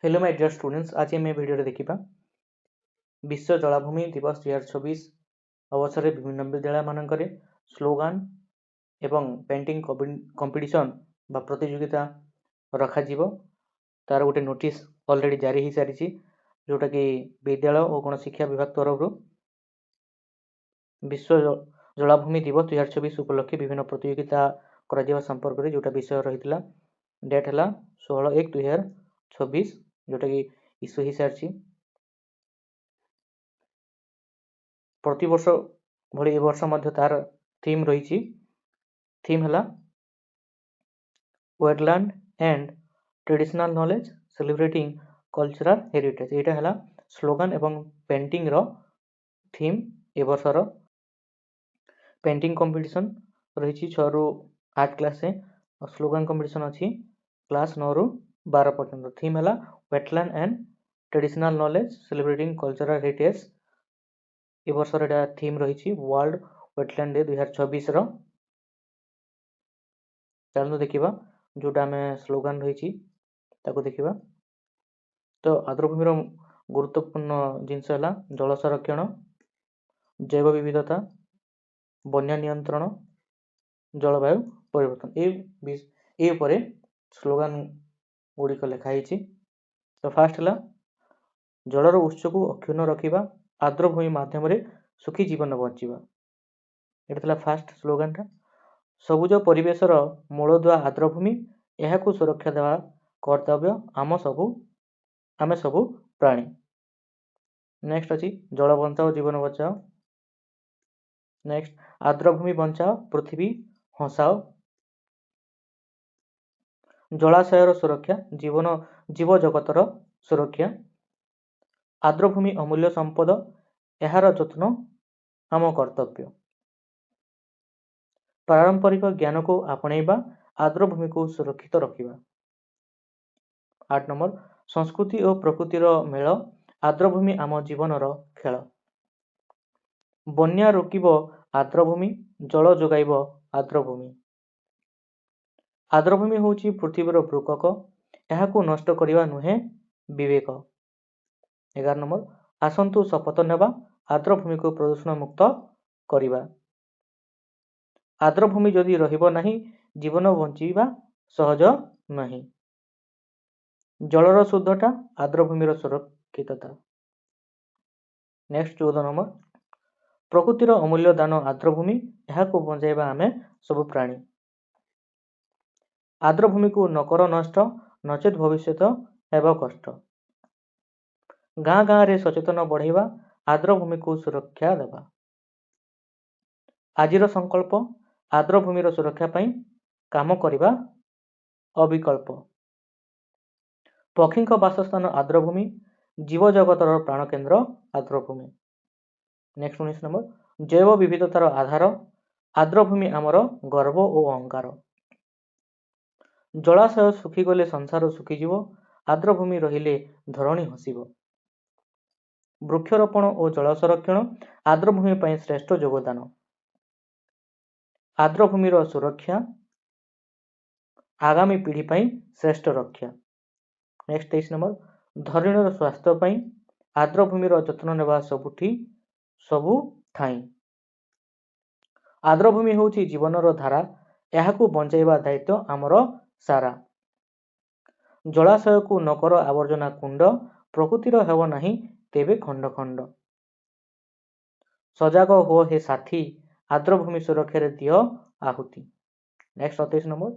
Hello my dear students, आज आम video देखा विश्व जलाभूमि दिवस 2024 अवसर में विभिन्न विद्यालय मानक स्लोगान एवं पेंटिंग कंपटीशन बा प्रतियोगिता रखा तार गोटे नोटिस ऑलरेडी जारी हो सारी जोटा कि विद्यालय और गणशिक्षा विभाग तरफ विश्व जलाभूमि दिवस 2024 उपलक्षे विभिन्न प्रतियोगिता करा संपर्क में जोटा विषय रही डेट है 16/1/2026 जोटा कि इश्यू हो सारी प्रति वर्ष भली ए वर्ष तार थीम रही थीम है wetland and traditional knowledge celebrating cultural heritage. यहाँ है स्लोगान एवं पेंटिंग रो थीम ए वर्षर पेंटिंग कंपटीशन रही 6 ରୁ 8 क्लास से स्लोगान कंपटीशन अच्छी क्लास 9 ରୁ 12 पर्यटन। थीम है wetland and traditional knowledge celebrating cultural heritage ए वर्षर एटा थीम रही वर्ल्ड वेटलैंड डे 2026 रो। चलो देखा जोटा आम स्लोगान रही देखा तो आर्द्रभूमि गुरुत्वपूर्ण जिनस है जल संरक्षण जैव विविधता बन्या नियंत्रण जलवायु परिवर्तन ये स्लोगान गुड़िक लिखाई। तो फास्ट है जलर उत्स को अक्षुण्ण रखा आर्द्रभूमि मध्यम सुखी जीवन बचा। ये फास्ट स्लोगान टा सबुज परिवेशर मूलदुआ आर्द्रभूमि यह सुरक्षा देवा कर्तव्य आम सबू प्राणी। नेक्स्ट अच्छी जल बचाओ जीवन बचाओ। नेक्स्ट आर्द्रभूमि बचाओ पृथ्वी हंसाओ। जलाशयर सुरक्षा जीव जगतर सुरक्षा। आर्द्रभूमि अमूल्य संपद यार जत्न आम कर्तव्य। पारंपरिक ज्ञान को आपणेबा आर्द्रभूमि को सुरक्षित रखिबा। 8 नंबर संस्कृति और प्रकृतिर मेल आर्द्रभूमि आम जीवनर खेल। बन्या रोकिब आर्द्रभूमि जल जोगाइब आर्द्रभूमि। आर्द्रभूमि होची पृथ्वीर बृकक यह नष्ट करवा नुहे विवेक। 11 नंबर आसंतु शपथ नेबा आर्द्रभूमि को प्रदूषण मुक्त करिबा। आर्द्रभूमि जदि रहिबो नाही जीवन बंचिबा सहज नहीं। जलर शुद्धता आर्द्रभूमिर सुरक्षितता। नेक्स्ट 14 नंबर प्रकृतिर अमूल्य दान आर्द्रभूमि यह बचाइबा आमे सब प्राणी। आर्द्रभूमि को नकर नष्ट नचेत भविष्यत एवं कष्ट। गाँ गाँ रे सचेतन बढ़ाइबा आर्द्रभूमि को सुरक्षा देवा। आजिर संकल्प आर्द्रभूमिर सुरक्षा पाई काम करिबा अविकल्प। पक्षी बासस्थान आर्द्रभूमि जीव जगतर प्राणकेन्द्र आर्द्रभूमि। नेक्स्ट 19 नंबर जैव विविधतार आधार आर्द्रभूमि आमर गर्व और अहंकार। जलाशय सुखीगले संसार सुखीजीव आर्द्रभूमि रहिले धरणी हसिब। वृक्षरोपण और जल संरक्षण आर्द्रभूमि पाई श्रेष्ठ योगदान। आर्द्रभूमिर सुरक्षा आगामी पीढ़ी पाई श्रेष्ठ रक्षा। नेक्स्ट 23 नंबर धरणीर स्वास्थ्य पाई आर्द्रभूमिर जत्न नेबा सबु ठाई। आर्द्रभूमि होची जीवनर धारा यह बचाइबा दायित्व आमर सारा। जलाशय को नकर आवर्जना कुंड प्रकृतिर हेब नाही तेबे खंड खंड। सजाग हो हे साथी आर्द्रभूमि सुरक्षा दियो आहुति। नेक्स्ट 27 नंबर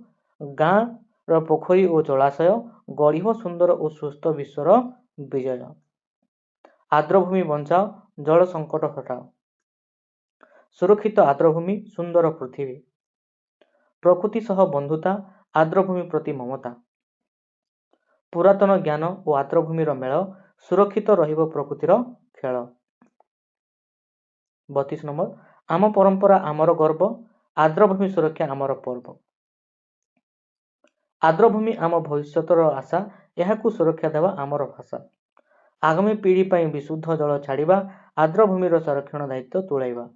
गाँ पोखरी और जलाशय गढ़ सुंदर और सुस्थ विश्वर विजय। आर्द्रभूमि बचाओ जल संकट हटाओ। सुरक्षित आर्द्रभूमि सुंदर पृथ्वी। प्रकृति सह बंधुता आर्द्रभूमि प्रति ममता। पुरातन ज्ञान और आर्द्रभूमिर मेल सुरक्षित रहिब प्रकृतिर खेल। 32 नंबर आम परंपरा आमर गर्व आर्द्रभूमि सुरक्षा आमर पर्व। आर्द्रभूमि आम भविष्यतर आशा यह सुरक्षा देवा आमर भाषा। आगामी पीढ़ी पाई विशुद्ध जल छाड़िबा आर्द्रभूमिर संरक्षण दायित्व तुलाइबा।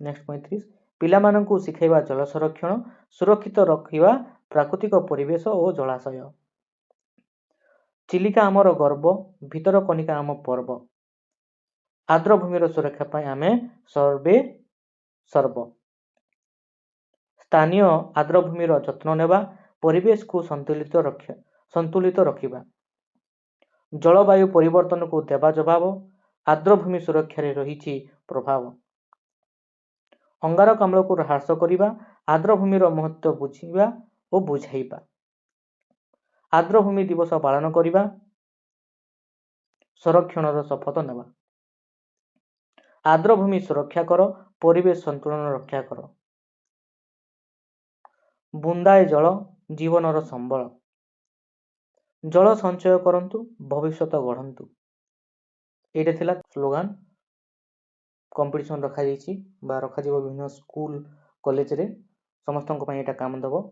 नेक्स्ट 35 पिलामानंकु शिखाइबा जल संरक्षण सुरक्षित रखिबा प्राकृतिक परिवेश और जलाशय। ଚିଲିକା ଆମର ଗର୍ବ, ଭିତରକନିକା ଆମ ପର୍ବ। ଆର୍ଦ୍ରଭୂମିର ସୁରକ୍ଷା ପାଇଁ ଆମେ ସର୍ବେ ସର୍ବ। ସ୍ଥାନୀୟ ଆର୍ଦ୍ରଭୂମିର ଯତ୍ନ ନେବା, ପରିବେଶକୁ ସନ୍ତୁଳିତ ରଖିବା। ଜଳବାୟୁ ପରିବର୍ତ୍ତନକୁ ଦେବା ଜବାବ, ଆର୍ଦ୍ରଭୂମି ସୁରକ୍ଷାରେ ରହିଛି ପ୍ରଭାବ। ଅଙ୍ଗାରକାମ୍ଳକୁ ହ୍ରାସ କରିବା, ଆର୍ଦ୍ରଭୂମିର ମହତ୍ତ୍ୱ ବୁଝିବା ଓ ବୁଝାଇବା। ଆର୍ଦ୍ରଭୂମି ଦିବସ ପାଳନ କରିବା, ସଂରକ୍ଷଣର ଶପଥ ନେବା। ଆର୍ଦ୍ରଭୂମି ସୁରକ୍ଷା କର, ପରିବେଶ ସନ୍ତୁଳନ ରକ୍ଷା କର। ବୁନ୍ଦାଏ ଜଳ ଜୀବନର ସମ୍ବଳ। ଜଳ ସଞ୍ଚୟ କରନ୍ତୁ, ଭବିଷ୍ୟତ ଗଢ଼ନ୍ତୁ। ଏଇଟା ଥିଲା ସ୍ଲୋଗାନ। କମ୍ପିଟିସନ୍ ରଖାଯାଇଛି ବା ରଖାଯିବ ବିଭିନ୍ନ ସ୍କୁଲ କଲେଜରେ। ସମସ୍ତଙ୍କ ପାଇଁ ଏଇଟା କାମ ଦେବ।